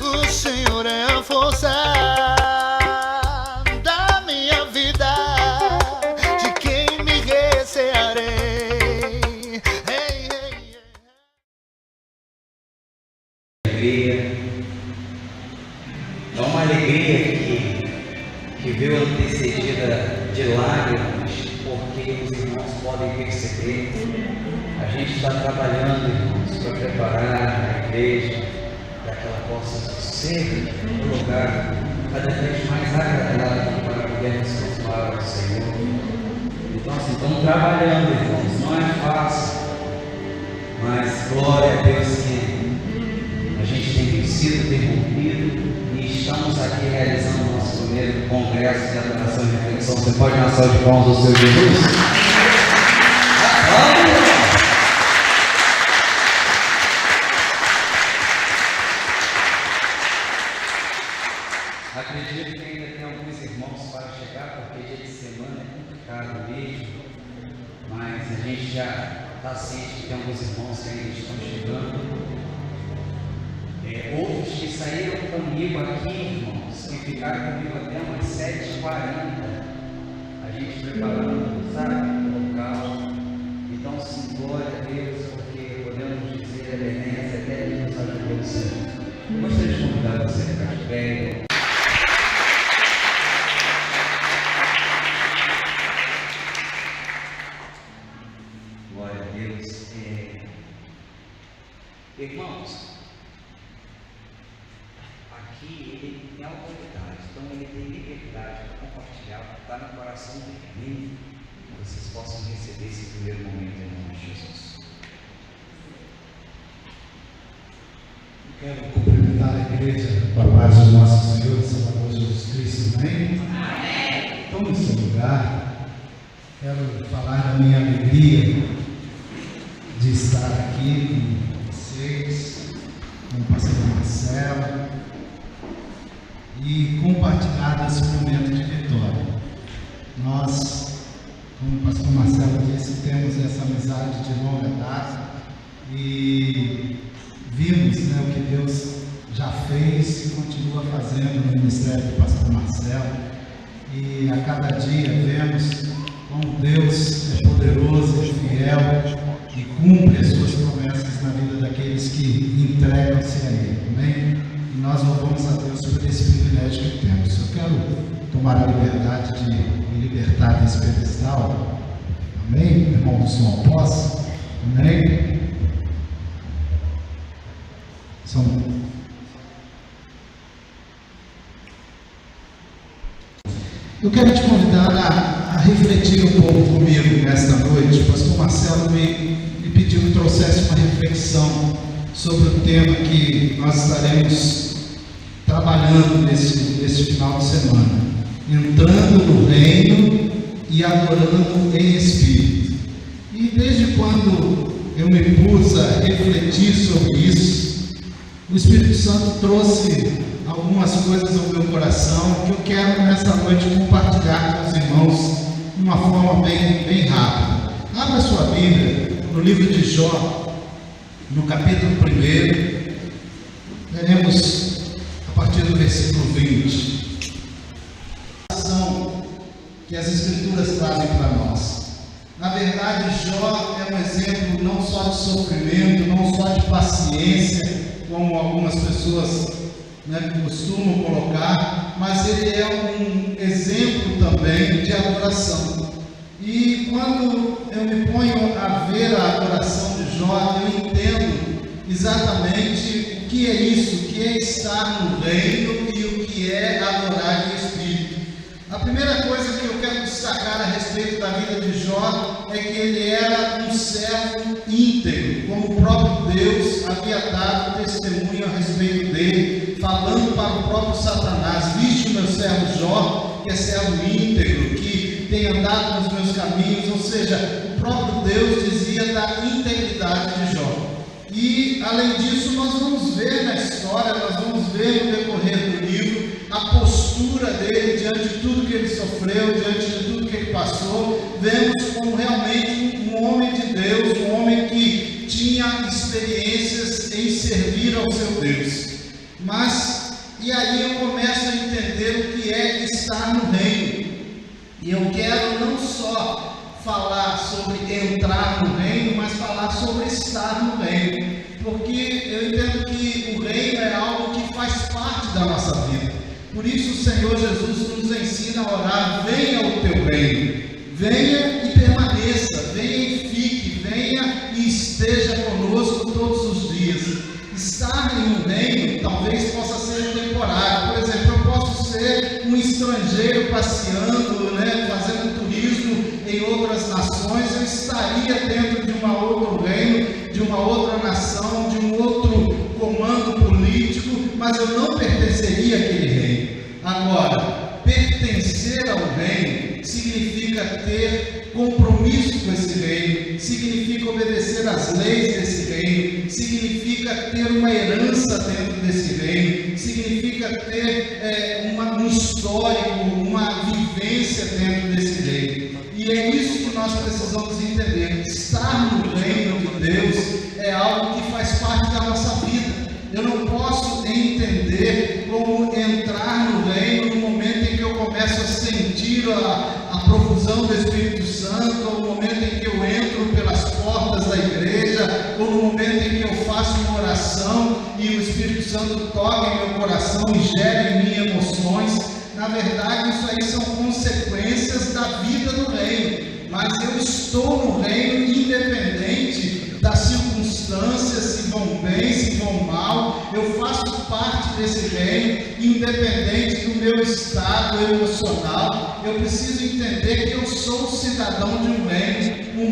O Senhor é a força da minha vida, de quem me recearei. Hey, hey, Alegria. É uma alegria que veio antecedida de lágrimas, porque os irmãos podem perceber, a gente está trabalhando, irmãos, para preparar a igreja, para que ela possa ser um lugar cada vez mais agradável para podermos cultuar ao Senhor. Então, assim, estamos trabalhando, irmãos, não é fácil, mas glória a Deus que a gente tem sido interrompido e estamos aqui realizando o nosso primeiro congresso de adoração e reflexão. Você pode dar uma salva de palmas ao seu Jesus? Acredito que ainda tem alguns irmãos para chegar, porque dia de semana é complicado mesmo, mas a gente já está ciente que tem alguns irmãos que ainda estão chegando. Outros que saíram comigo aqui, irmãos, e ficaram comigo até umas 7h40, a gente preparando, sabe, o local. Então, sim, glória a Deus, porque podemos dizer, Ebenezer, até Ele nos ajudou, Senhor. Eu gostaria de convidar você para ficar de pé. Glória a Deus. Irmãos, aqui ele tem autoridade, então ele tem liberdade para compartilhar o que está no coração dele. Amém? Que vocês possam receber esse primeiro momento em nome de Jesus. Eu quero cumprimentar a igreja com a paz do nosso Senhor e Salvador Jesus Cristo. Amém? Amém. Então, nesse lugar, quero falar da minha alegria de estar aqui com vocês, com o pastor Marcelo, e compartilhar desse momento de vitória. Nós, como o pastor Marcelo disse, temos essa amizade de longa data e vimos, o que Deus já fez e continua fazendo no ministério do pastor Marcelo, e a cada dia vemos como Deus é poderoso e fiel e cumpre as suas promessas na vida daqueles que entregam-se a Ele. Amém? E nós louvamos a Deus por esse privilégio que temos. Eu quero tomar a liberdade de me libertar desse pedestal. Amém? Irmão do som posse. Amém? Eu quero te convidar a refletir um pouco comigo nesta noite. O pastor Marcelo me pediu que trouxesse uma reflexão sobre o tema que nós estaremos trabalhando nesse final de semana, entrando no reino e adorando em espírito. E desde quando eu me pus a refletir sobre isso, o Espírito Santo trouxe algumas coisas ao meu coração que eu quero nessa noite compartilhar com os irmãos de uma forma bem rápida. Abra sua Bíblia no livro de Jó, no capítulo 1, veremos a partir do versículo 20. A ação que as Escrituras trazem para nós. Na verdade, Jó é um exemplo não só de sofrimento, não só de paciência, como algumas pessoas costumam colocar, mas ele é um exemplo também de adoração. E quando eu me ponho a ver a adoração de Jó, eu entendo exatamente o que é isso, o que é estar no reino e o que é adorar em espírito. A primeira coisa que eu quero destacar a respeito da vida de Jó é que ele era um servo íntegro, como o próprio Deus havia dado testemunho a respeito dele, falando para o próprio Satanás: viste o meu servo Jó, que é servo íntegro, que tem andado nos meus caminhos. Ou seja, o próprio Deus dizia da integridade de Jó. E além disso, nós vamos ver na história, nós vamos ver no decorrer do livro a postura dele diante de tudo que ele sofreu, diante de tudo que ele passou. Vemos como realmente um homem de Deus, um homem que tinha experiências em servir ao seu Deus. Mas, e aí eu começo a entender o que é estar no reino. E eu quero não só falar sobre entrar no reino, mas falar sobre estar no reino. Porque eu entendo que o reino é algo que faz parte da nossa vida. Por isso o Senhor Jesus nos ensina a orar: venha o teu reino, venha e permaneça, venha e fique, venha e esteja conosco todos os dias. Estar em um reino talvez possa ser temporário. Por exemplo, eu posso ser um estrangeiro passeando, fazendo turismo em outras nações. Eu estaria dentro de um outro reino, de uma outra nação, de um outro comando político, mas eu não pertenceria àquele reino. Agora, pertencer ao reino significa ter compromisso com esse reino, significa obedecer às leis desse reino, significa ter uma herança dentro desse reino, significa ter um histórico, uma vivência dentro desse reino. E é isso que nós precisamos entender. Estar no reino de Deus é algo que faz parte da nossa vida. Eu não posso entender como entrar no reino no momento em que eu começo a sentir a profusão do Espírito Santo, ou no momento em que eu entro pelas portas da igreja, ou no momento em que eu faço uma oração e o Espírito Santo toca em meu coração e gera em mim emoções. Na verdade, isso aí são consequências da vida no reino. Mas eu estou no reino independente das circunstâncias, se vão bem, se vão mal. Eu faço parte desse reino, independente do meu estado emocional. Eu preciso entender que eu sou cidadão de um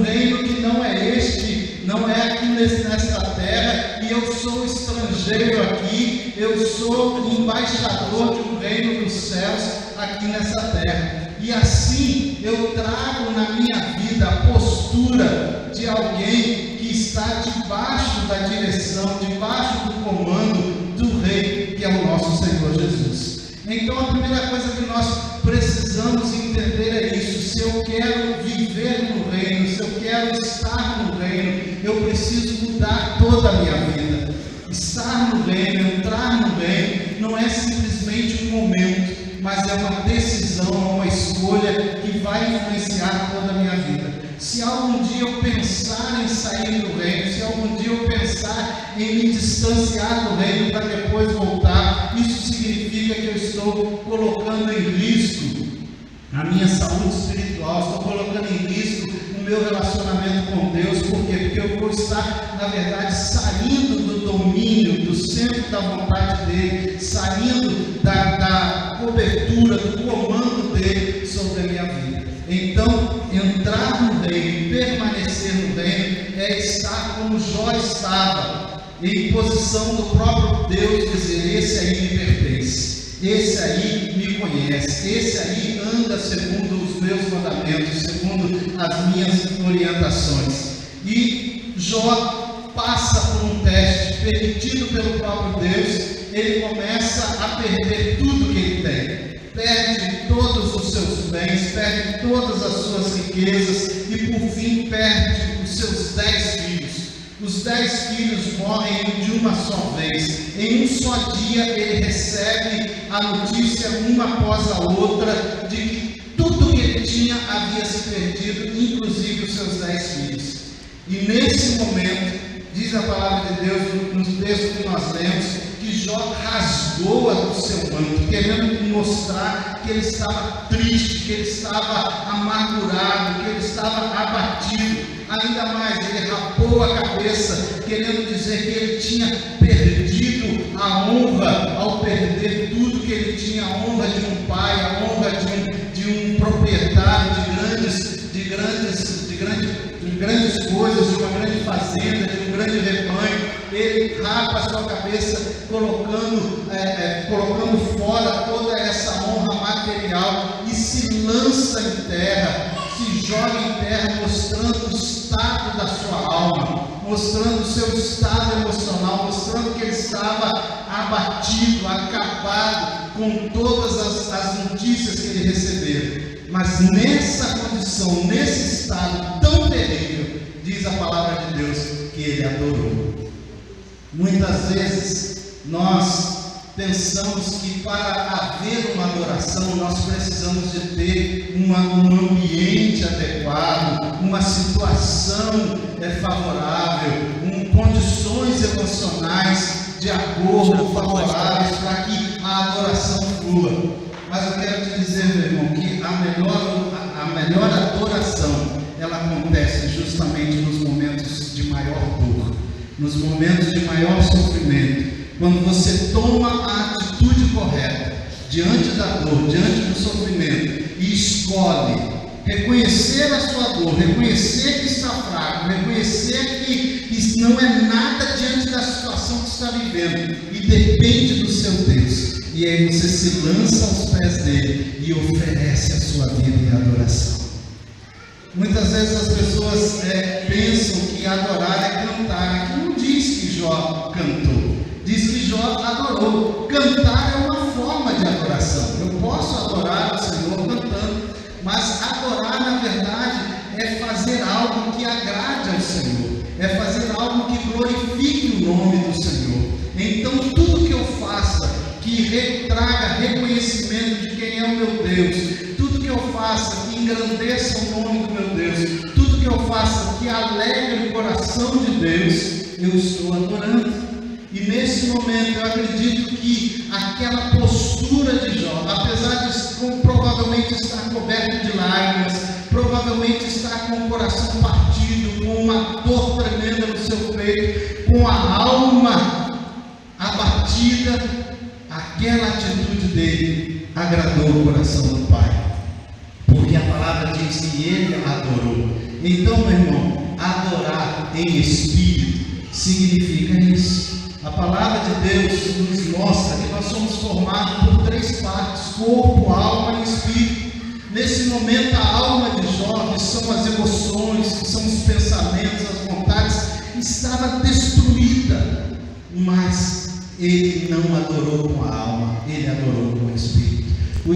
reino que não é este, não é aqui nesta terra, e eu sou estrangeiro aqui. Eu sou embaixador de um reino dos céus aqui nessa terra. E assim eu trago na minha vida a postura de alguém que está debaixo da direção, debaixo do comando do Rei, que é o nosso Senhor Jesus. Então a primeira coisa que nós precisamos entender é isso: se eu quero viver no reino, se eu quero estar no reino, eu preciso mudar toda a minha vida. Estar no reino, entrar no reino, não é simplesmente um momento, mas é uma decisão, uma escolha que vai influenciar toda a minha vida. Se algum dia eu pensar em sair do reino, se algum dia eu pensar em me distanciar do reino para depois voltar, isso significa que eu estou colocando em risco a minha saúde espiritual, estou colocando em risco o meu relacionamento com Deus. Por quê? Porque eu vou estar, na verdade, saindo do domínio, do centro da vontade dele, saindo da cobertura, do comando dele sobre a minha vida. Então, entrar no reino, permanecer no reino, é estar como Jó estava, em posição do próprio Deus, dizer: esse aí me pertence, esse aí me conhece, esse aí anda segundo os meus mandamentos, segundo as minhas orientações. E Jó passa por um teste permitido pelo próprio Deus. Ele começa a perder tudo que ele tem, perde todos os seus bens, perde todas as suas riquezas e por fim perde os seus 10 filhos. Os 10 filhos morrem de uma só vez. Em um só dia ele recebe a notícia, uma após a outra, de que tudo que ele tinha havia se perdido, inclusive os seus 10 filhos. E nesse momento, diz a palavra de Deus no texto que nós lemos, que Jó rasgou o seu manto, querendo mostrar que ele estava triste, que ele estava amargurado, que ele estava abatido. Ainda mais, ele rapou a cabeça, querendo dizer que ele tinha perdido a honra ao perder tudo que ele tinha: a honra de um pai, a honra de um proprietário de grandes coisas, de uma grande fazenda, de um grande rebanho. Ele rapa a sua cabeça, colocando fora toda essa honra material e se lança em terra, se joga em terra, mostrando o estado da sua alma, mostrando o seu estado emocional, mostrando que ele estava abatido, acabado com todas as notícias que ele recebeu. Mas nessa condição, nesse estado tão terrível, diz a palavra de Deus que ele adorou. Muitas vezes nós pensamos que para haver uma adoração nós precisamos de ter um ambiente adequado, uma situação favorável, condições emocionais de acordo favoráveis para que a adoração flua. Mas eu quero te dizer, meu irmão, que a melhor adoração ela acontece justamente nos momentos de maior dor, nos momentos de maior sofrimento. Quando você toma a atitude correta diante da dor, diante do sofrimento e escolhe reconhecer a sua dor, reconhecer que está fraco, reconhecer que não é nada diante da situação que está vivendo e depende do seu Deus. E aí você se lança aos pés dele e oferece a sua vida em adoração. Muitas vezes as pessoas pensam que adorar é cantar. Aqui não diz que Jó cantou, diz que Jó adorou. Cantar é uma forma de adoração. Eu posso adorar o Senhor cantando, mas adorar na verdade é fazer algo que agrade ao Senhor, é fazer algo que glorifique o nome do Senhor. Então tudo que eu faça que traga reconhecimento de quem é o meu Deus, tudo que eu faça que engrandeça o nome do meu Deus, tudo que eu faça que alegre o coração de Deus, eu estou adorando. E nesse momento eu acredito que aquela postura de Jó, apesar de provavelmente estar coberto de lágrimas, provavelmente estar com o coração partido, com uma dor tremenda no seu peito, com a alma abatida, aquela atitude dele agradou o coração do Pai, porque a palavra diz que ele adorou. Então, meu irmão, adorar em espírito significa isso. A palavra de Deus nos mostra que nós somos formados por 3 partes: corpo, alma e espírito. Nesse momento, a alma de Jó, que são as emoções, que são os pensamentos, as vontades, estava destruída, mas ele não adorou com a alma, ele adorou com o espírito.